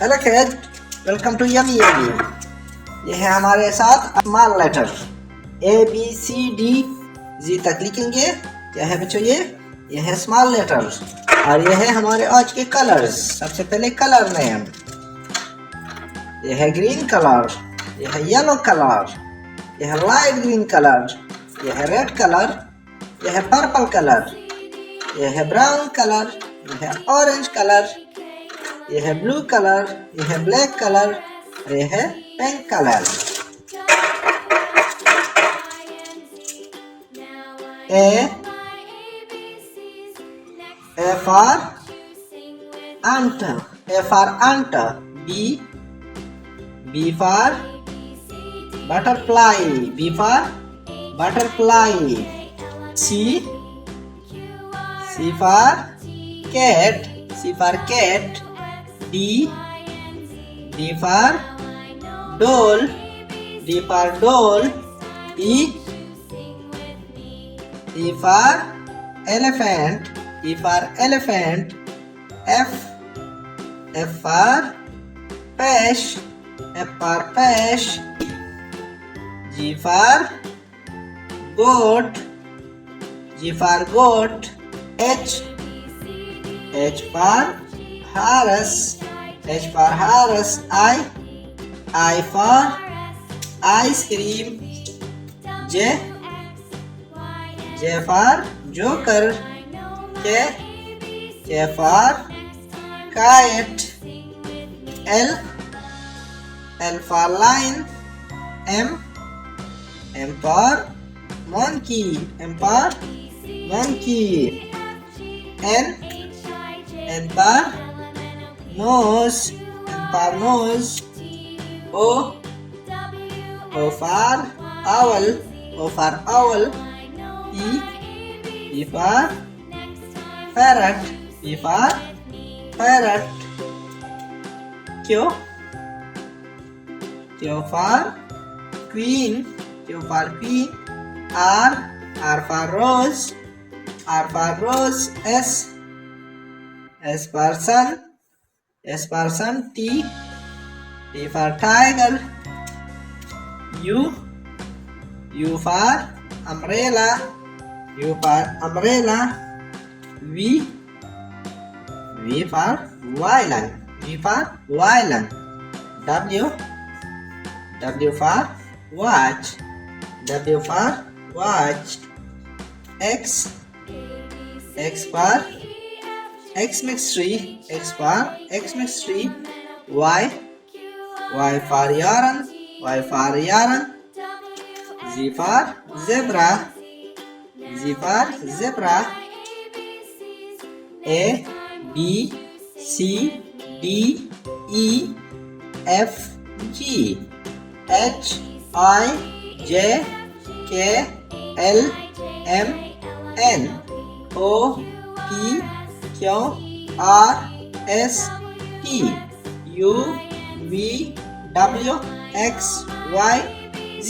Hello kid, welcome to Yummy Yummy. ये है हमारे साथ स्मॉल लेटर ABCD तक लिखेंगे। क्या है बच्चों? ये है स्मॉल लेटर और ये है हमारे आज के कलर्स। सबसे पहले कलर नेम, ये है ग्रीन कलर, ये है येलो कलर, ये है लाइट ग्रीन कलर, ये है रेड कलर, ये है पर्पल कलर, ये है ब्राउन कलर, ये है ऑरेंज कलर, ये है ब्लू कलर, ये है ब्लैक कलर, ये है pink colour. A for ant, A for ant. B for butterfly, B for butterfly. C for cat, C for cat. D for doll, D for doll. E for elephant, E for elephant. F for fish, F for fish. G for goat, G for goat. H for horse, H for horse. I for ice cream. J for joker. K for kite. L for lion. M for monkey, M for monkey. N for nose, N for nose. O for owl, O for owl. E for parrot, E for parrot. Q for queen, Q for queen. R for rose, R for rose. S for sun, S for sun. T for tiger. U for umbrella, U for umbrella. V for violin, V for violin. W for watch, W for watch. X for Xmas tree, X for Xmas tree. Y for yarn, Y for yarn. Z for zebra, Z for zebra. A B C D E F G H I J K L M N O P Q R S T U V W X Y Z.